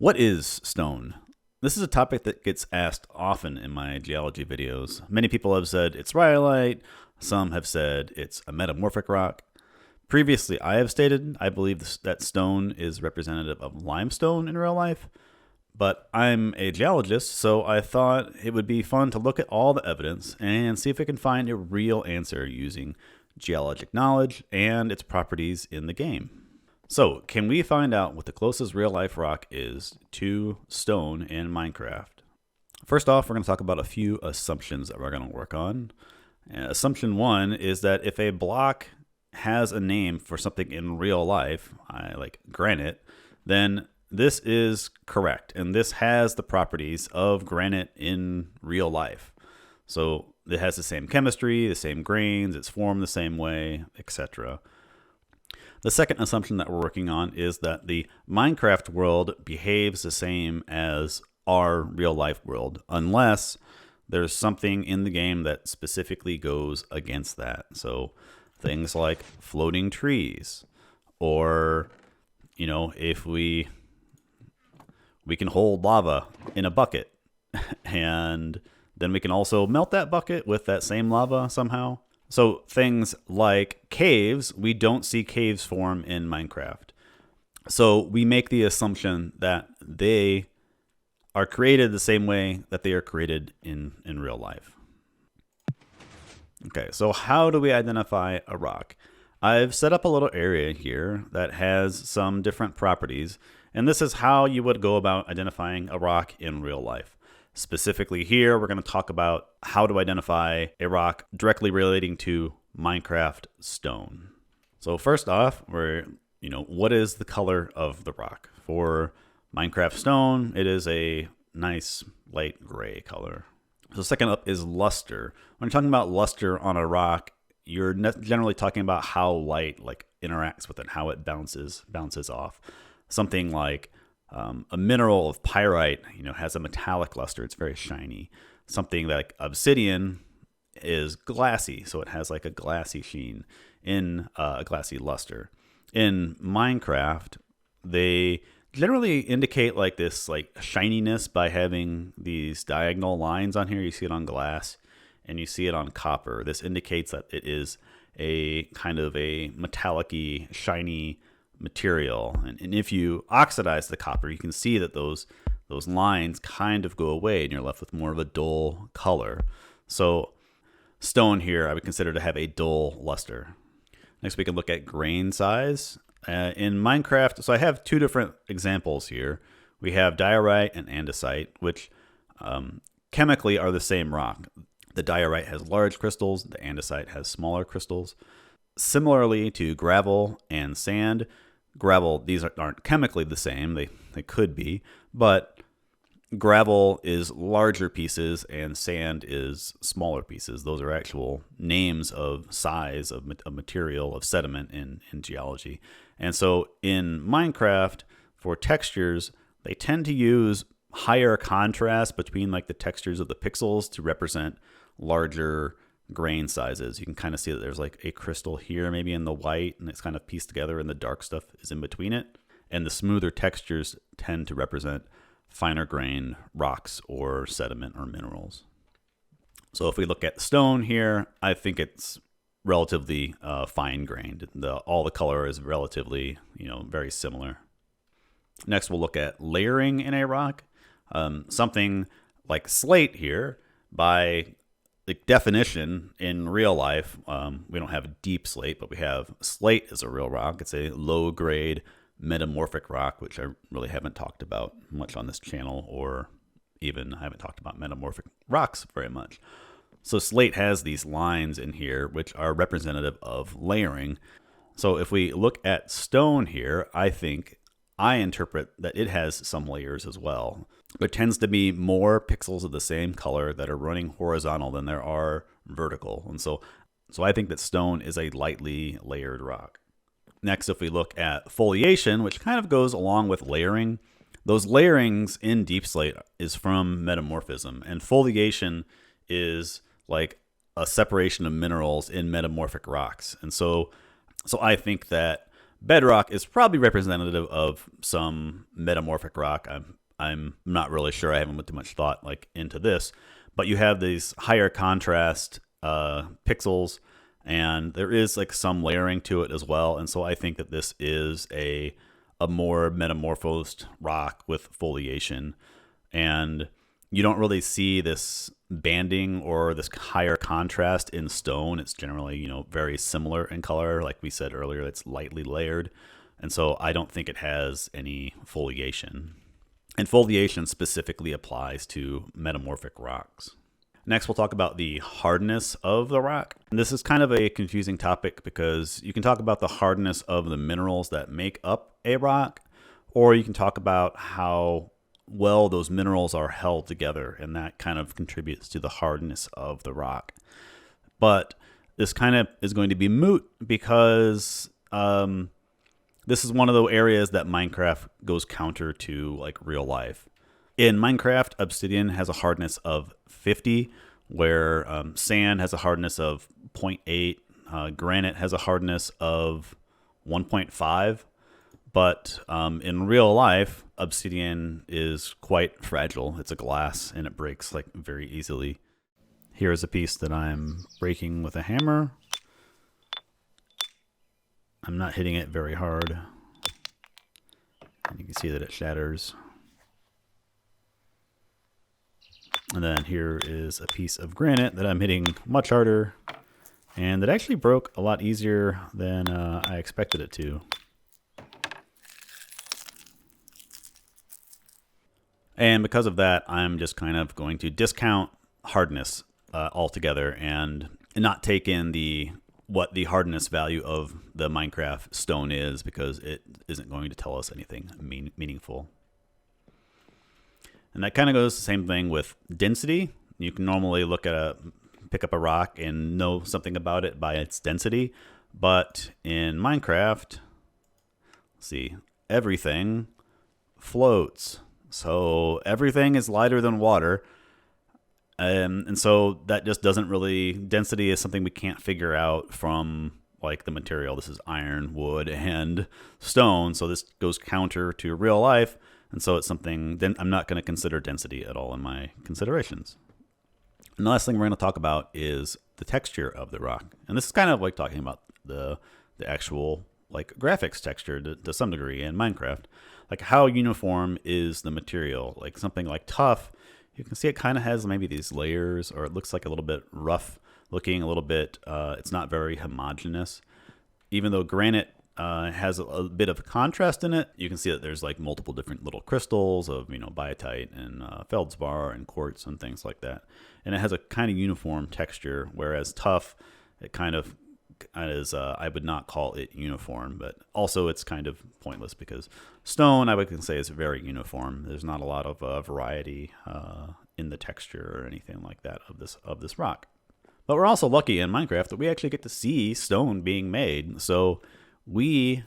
What is stone? This is a topic that gets asked often in my geology videos. Many people have said it's rhyolite. Some have said it's a metamorphic rock. Previously, I have stated I believe that stone is representative of limestone in real life, but I'm a geologist, so I thought it would be fun to look at all the evidence and see if we can find a real answer using geologic knowledge and its properties in the game. So, can we find out what the closest real-life rock is to stone in Minecraft? First off, we're going to talk about a few assumptions that we're going to work on. Assumption one is that if a block has a name for something in real life, like granite, then this is correct, and this has the properties of granite in real life. So it has the same chemistry, the same grains, it's formed the same way, etc. The second assumption that we're working on is that the Minecraft world behaves the same as our real life world, unless there's something in the game that specifically goes against that. So things like floating trees, or, if we can hold lava in a bucket, and then we can also melt that bucket with that same lava somehow. So things like caves, we don't see caves form in Minecraft. So we make the assumption that they are created the same way that they are created in real life. Okay, so how do we identify a rock? I've set up a little area here that has some different properties, and this is how you would go about identifying a rock in real life. Specifically here, we're going to talk about how to identify a rock directly relating to Minecraft stone. So first off, what is the color of the rock? For Minecraft stone, it is a nice light gray color. So second up is luster. When you're talking about luster on a rock, you're generally talking about how light interacts with it, how it bounces off. Something like a mineral of pyrite, has a metallic luster. It's very shiny. Something like obsidian is glassy, so it has like a glassy sheen in a glassy luster. In Minecraft, they generally indicate this shininess by having these diagonal lines on here. You see it on glass and you see it on copper. This indicates that it is a kind of a metallic-y, shiny material. And if you oxidize the copper, you can see that those lines kind of go away and you're left with more of a dull color. So stone here I would consider to have a dull luster. Next we can look at grain size. In Minecraft, so I have two different examples here. We have diorite and andesite, which chemically are the same rock. The diorite has large crystals, the andesite has smaller crystals. Similarly to gravel and sand, these aren't chemically the same, they could be, but gravel is larger pieces and sand is smaller pieces. Those are actual names of size of material, of sediment in geology. And so in Minecraft, for textures, they tend to use higher contrast between the textures of the pixels to represent larger grain sizes. You can kind of see that there's a crystal here, maybe in the white, and it's kind of pieced together, and the dark stuff is in between it. And the smoother textures tend to represent finer grained rocks or sediment or minerals. So if we look at stone here, I think it's relatively fine grained. All the color is relatively, very similar. Next, we'll look at layering in a rock. Something like slate here, by definition in real life, we don't have deep slate, but we have slate as a real rock. It's a low grade metamorphic rock, which I really haven't talked about much on this channel, or even I haven't talked about metamorphic rocks very much. So slate has these lines in here which are representative of layering. So if we look at stone here, I interpret that it has some layers as well. There tends to be more pixels of the same color that are running horizontal than there are vertical. And so I think that stone is a lightly layered rock. Next, if we look at foliation, which kind of goes along with layering, those layerings in deep slate is from metamorphism, and foliation is like a separation of minerals in metamorphic rocks. And so I think that Bedrock is probably representative of some metamorphic rock. I'm not really sure. I haven't put too much thought into this, but you have these higher contrast pixels, and there is some layering to it as well. And so I think that this is a more metamorphosed rock with foliation, and you don't really see this banding or this higher contrast in stone. It's generally, very similar in color. Like we said earlier, it's lightly layered. And so I don't think it has any foliation. And foliation specifically applies to metamorphic rocks. Next, we'll talk about the hardness of the rock. And this is kind of a confusing topic because you can talk about the hardness of the minerals that make up a rock, or you can talk about how well those minerals are held together, and that kind of contributes to the hardness of the rock. But this kind of is going to be moot because this is one of those areas that Minecraft goes counter to real life. In Minecraft, obsidian has a hardness of 50, where sand has a hardness of 0.8, granite has a hardness of 1.5. But in real life, obsidian is quite fragile. It's a glass, and it breaks very easily. Here is a piece that I'm breaking with a hammer. I'm not hitting it very hard. And you can see that it shatters. And then here is a piece of granite that I'm hitting much harder, and that actually broke a lot easier than I expected it to. And because of that, I'm just kind of going to discount hardness altogether and not take in what the hardness value of the Minecraft stone is, because it isn't going to tell us anything meaningful. And that kind of goes the same thing with density. You can normally pick up a rock and know something about it by its density, but in Minecraft, let's see, everything floats. So everything is lighter than water. And so that just doesn't really, density is something we can't figure out from the material. This is iron, wood, and stone. So this goes counter to real life. And so it's something, then I'm not going to consider density at all in my considerations. And the last thing we're going to talk about is the texture of the rock. And this is kind of talking about the actual graphics texture to some degree in Minecraft. How uniform is the material? Something tough, you can see it kind of has maybe these layers, or it looks a little bit rough looking, a little bit, it's not very homogeneous. Even though granite has a bit of contrast in it, you can see that there's multiple different little crystals of, biotite and feldspar and quartz and things like that. And it has a kind of uniform texture, whereas tough, it kind of is, I would not call it uniform, but also it's kind of pointless because stone, I would say, is very uniform. There's not a lot of variety in the texture or anything like that of this rock. But we're also lucky in Minecraft that we actually get to see stone being made. So we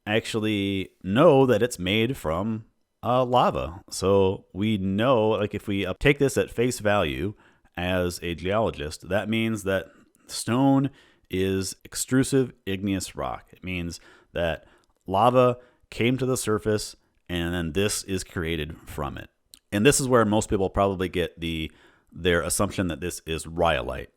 actually know that it's made from lava. So we know, if we take this at face value as a geologist, that means that stone is extrusive igneous rock. It means that lava came to the surface and then this is created from it. And this is where most people probably get their assumption that this is rhyolite.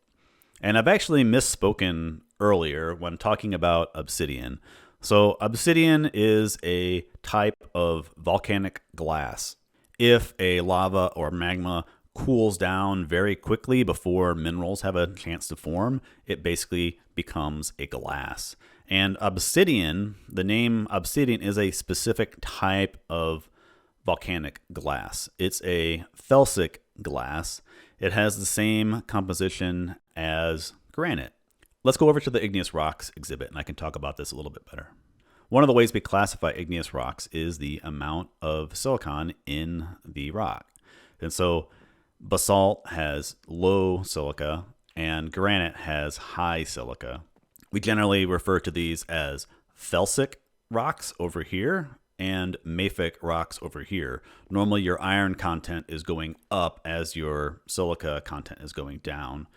And I've actually misspoken earlier when talking about obsidian. So obsidian is a type of volcanic glass. If a lava or magma cools down very quickly before minerals have a chance to form, it basically becomes a glass. And obsidian, the name obsidian, is a specific type of volcanic glass. It's a felsic glass. It has the same composition as granite. Let's go over to the Igneous Rocks exhibit, and I can talk about this a little bit better. One of the ways we classify igneous rocks is the amount of silicon in the rock. And so basalt has low silica and granite has high silica. We generally refer to these as felsic rocks over here and mafic rocks over here. Normally your iron content is going up as your silica content is going down.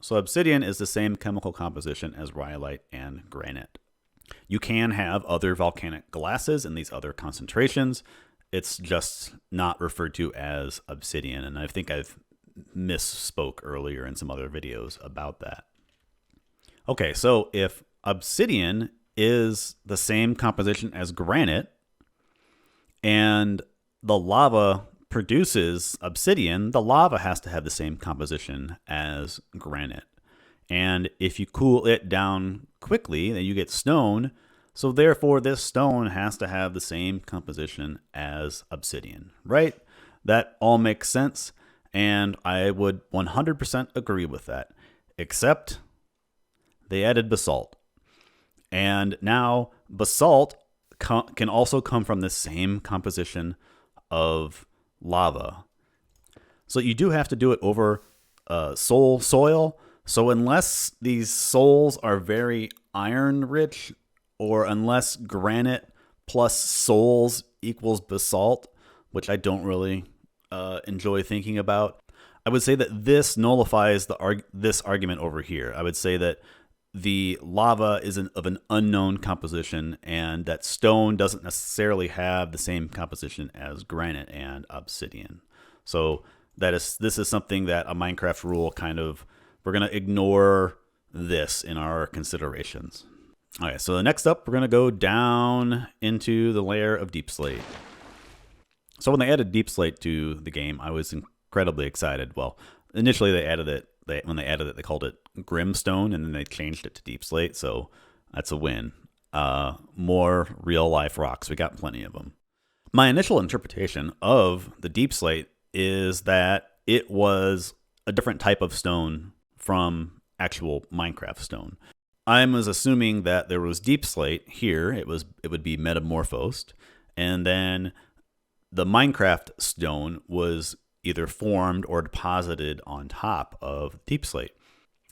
So obsidian is the same chemical composition as rhyolite and granite. You can have other volcanic glasses in these other concentrations. It's just not referred to as obsidian. And I think I've misspoke earlier in some other videos about that. Okay, so if obsidian is the same composition as granite and the lava produces obsidian, the lava has to have the same composition as granite. And if you cool it down quickly, then you get stone. So therefore, this stone has to have the same composition as obsidian, right? That all makes sense. And I would 100% agree with that, except they added basalt. And now basalt can also come from the same composition of lava. So you do have to do it over soil. So unless these soils are very iron rich, or unless granite plus soils equals basalt, which I don't really enjoy thinking about, I would say that this nullifies this argument over here. I would say that the lava is of an unknown composition, and that stone doesn't necessarily have the same composition as granite and obsidian. So this is something that a Minecraft rule we're going to ignore this in our considerations. All right, so next up, we're going to go down into the layer of deep slate. So when they added deep slate to the game, I was incredibly excited. Well, initially they added it. When they added it, they called it Grimstone, and then they changed it to deep slate. So that's a win. More real life rocks. We got plenty of them. My initial interpretation of the deep slate is that it was a different type of stone from actual Minecraft stone. I was assuming that there was deep slate here. It would be metamorphosed, and then the Minecraft stone was either formed or deposited on top of deep slate.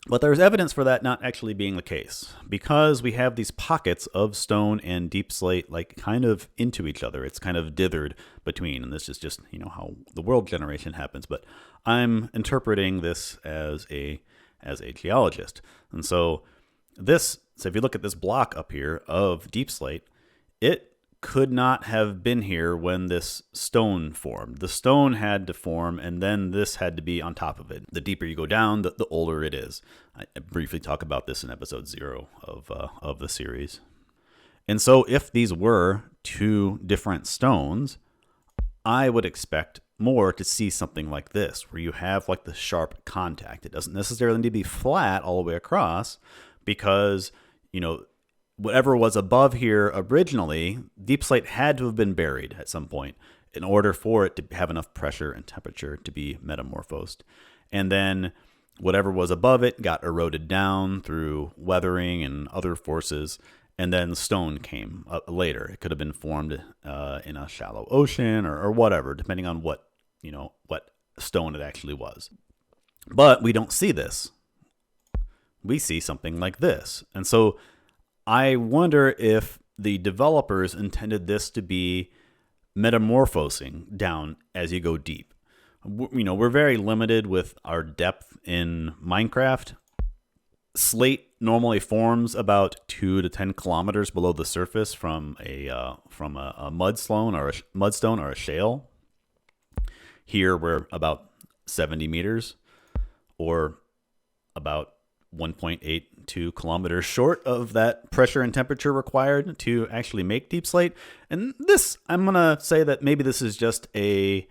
But there's evidence for that not actually being the case, because we have these pockets of stone and deep slate kind of into each other. It's kind of dithered between, and this is just how the world generation happens. But I'm interpreting this as a geologist, and so if you look at this block up here of deep slate, it could not have been here when this stone formed. The stone had to form, and then this had to be on top of it. The deeper you go down, the older it is. I briefly talk about this in episode 0 of the series. And so if these were two different stones, I would expect more to see something like this, where you have the sharp contact. It doesn't necessarily need to be flat all the way across, because whatever was above here originally, deep slate had to have been buried at some point in order for it to have enough pressure and temperature to be metamorphosed. And then whatever was above it got eroded down through weathering and other forces, and then stone came later. It could have been formed in a shallow ocean or whatever, depending on what stone it actually was. But we don't see this. We see something like this. And so I wonder if the developers intended this to be metamorphosing down as you go deep. We're very limited with our depth in Minecraft. Slate normally forms about 2 to 10 kilometers below the surface from a mudstone or a shale. Here we're about 70 meters, or about 1.82 kilometers short of that pressure and temperature required to actually make deep slate. And this, I'm going to say that maybe this is just a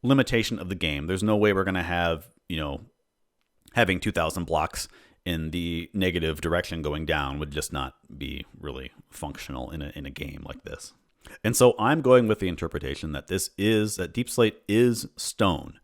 limitation of the game. There's no way we're going to have, having 2,000 blocks in the negative direction going down would just not be really functional in a game like this. And so I'm going with the interpretation that that deep slate is stone.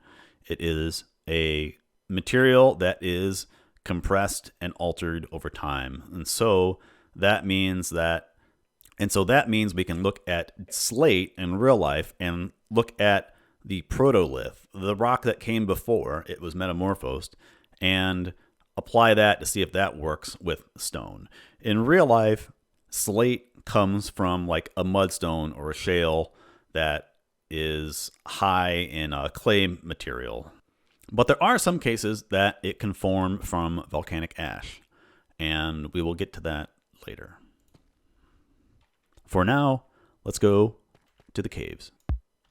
It is a material that is compressed and altered over time. And so that means we can look at slate in real life and look at the protolith, the rock that came before it was metamorphosed, and apply that to see if that works with stone. In real life, slate comes from a mudstone or a shale that is high in clay material. But there are some cases that it can form from volcanic ash, and we will get to that later. For now, let's go to the caves.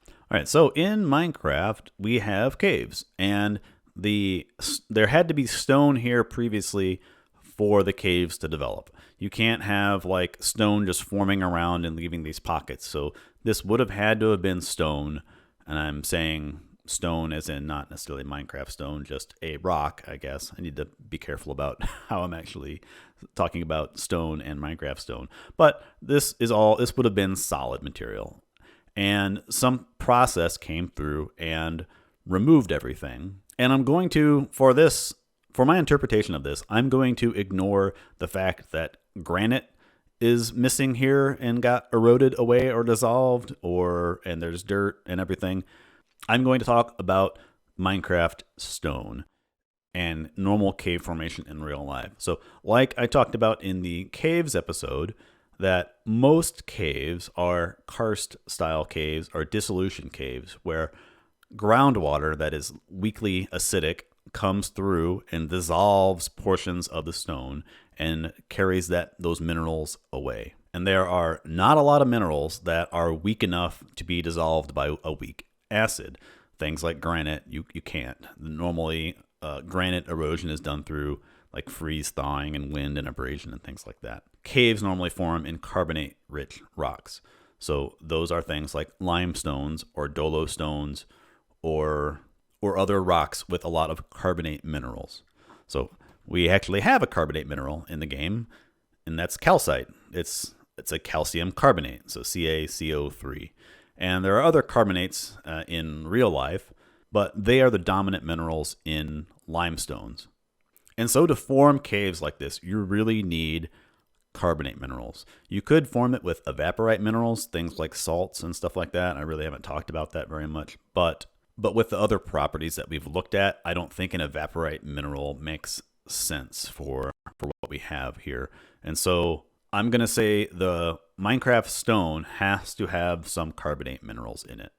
All right, so in Minecraft, we have caves, and there had to be stone here previously for the caves to develop. You can't have like stone just forming around and leaving these pockets. So this would have had to have been stone, and I'm saying stone as in not necessarily Minecraft stone, just a rock, I guess. I need to be careful about how I'm actually talking about stone and Minecraft stone. But this would have been solid material. And some process came through and removed everything. And I'm going to, for my interpretation of this, I'm going to ignore the fact that granite is missing here and got eroded away or dissolved, and there's dirt and everything. I'm going to talk about Minecraft stone and normal cave formation in real life. So like I talked about in the caves episode, that most caves are karst style caves or dissolution caves where groundwater that is weakly acidic comes through and dissolves portions of the stone and carries those minerals away. And there are not a lot of minerals that are weak enough to be dissolved by a weak acid. Things like granite, you can't. Normally, granite erosion is done through like freeze thawing and wind and abrasion and things like that. Caves normally form in carbonate-rich rocks. So those are things like limestones or dolostones or other rocks with a lot of carbonate minerals. So we actually have a carbonate mineral in the game, and that's calcite. It's a calcium carbonate, so CaCO3. And there are other carbonates in real life, but they are the dominant minerals in limestones. And so to form caves like this, you really need carbonate minerals. You could form it with evaporite minerals, things like salts and stuff like that. I really haven't talked about that very much. But with the other properties that we've looked at, I don't think an evaporite mineral makes sense for what we have here. And so I'm going to say the Minecraft stone has to have some carbonate minerals in it.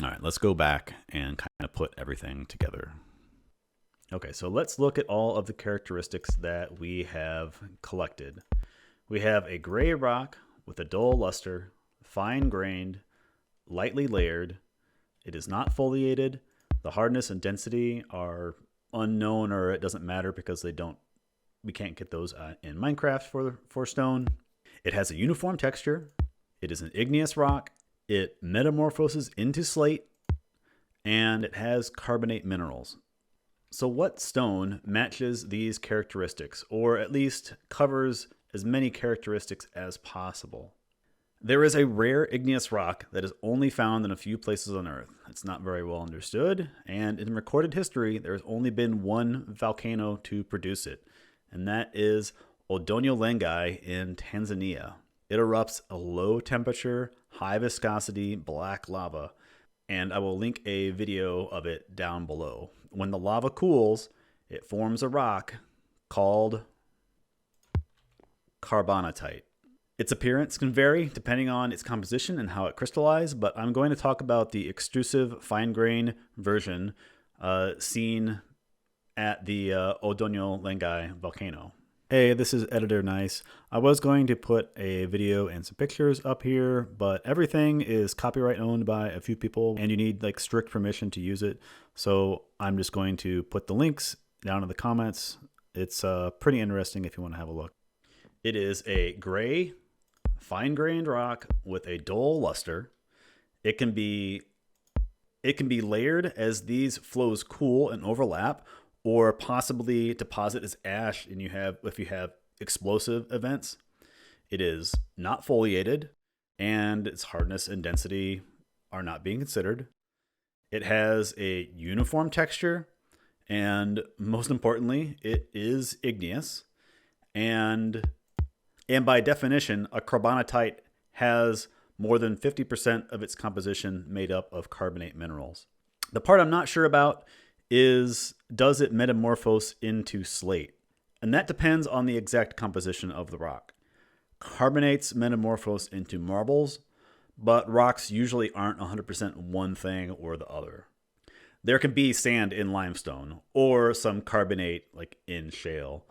All right, let's go back and kind of put everything together. Okay, so let's look at all of the characteristics that we have collected. We have a gray rock with a dull luster, fine-grained, lightly layered. It is not foliated. The hardness and density are unknown, or it doesn't matter because we can't get those in Minecraft for stone. It has a uniform texture. It is an igneous rock. It metamorphoses into slate, and it has carbonate minerals. So what stone matches these characteristics, or at least covers as many characteristics as possible? There is a rare igneous rock that is only found in a few places on Earth. It's not very well understood, and in recorded history, there has only been one volcano to produce it, and that is Doinyo Lengai in Tanzania. It erupts a low temperature, high viscosity black lava, and I will link a video of it down below. When the lava cools, it forms a rock called carbonatite. Its appearance can vary depending on its composition and how it crystallized, but I'm going to talk about the extrusive fine-grained version seen at the Doinyo Lengai volcano. Hey, this is Editor Nice. I was going to put a video and some pictures up here, but everything is copyright owned by a few people, and you need like strict permission to use it. So I'm just going to put the links down in the comments. It's pretty interesting if you want to have a look. It is a gray, fine-grained rock with a dull luster. It can be layered as these flows cool and overlap, or possibly deposit as ash if you have explosive events. It is not foliated, and its hardness and density are not being considered. It has a uniform texture, and most importantly, it is igneous. And by definition, a carbonatite has more than 50% of its composition made up of carbonate minerals. The part I'm not sure about is, does it metamorphose into slate? And that depends on the exact composition of the rock. Carbonates metamorphose into marbles, but rocks usually aren't 100% one thing or the other. There can be sand in limestone or some carbonate like in shale.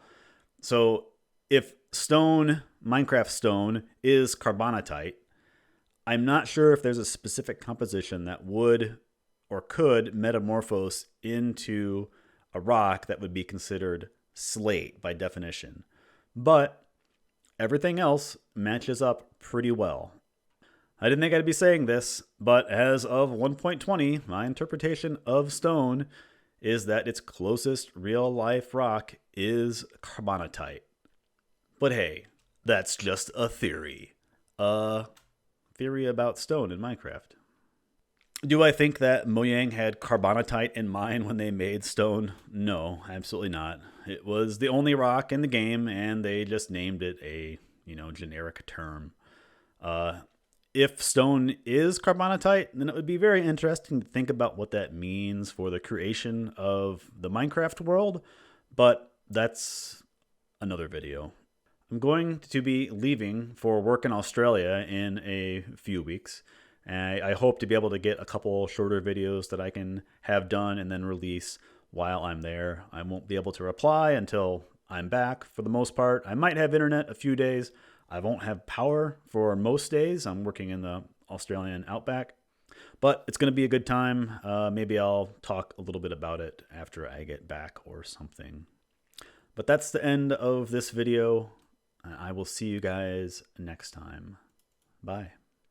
So if Minecraft stone is carbonatite, I'm not sure if there's a specific composition that would or could metamorphose into a rock that would be considered slate by definition. But everything else matches up pretty well. I didn't think I'd be saying this, but as of 1.20, my interpretation of stone is that its closest real-life rock is carbonatite. But hey, that's just a theory. A theory about stone in Minecraft. Do I think that Mojang had carbonatite in mind when they made stone? No, absolutely not. It was the only rock in the game, and they just named it a, generic term. If stone is carbonatite, then it would be very interesting to think about what that means for the creation of the Minecraft world, but that's another video. I'm going to be leaving for work in Australia in a few weeks. And I hope to be able to get a couple shorter videos that I can have done and then release while I'm there. I won't be able to reply until I'm back for the most part. I might have internet a few days. I won't have power for most days. I'm working in the Australian outback. But it's going to be a good time. Maybe I'll talk a little bit about it after I get back or something. But that's the end of this video. I will see you guys next time. Bye.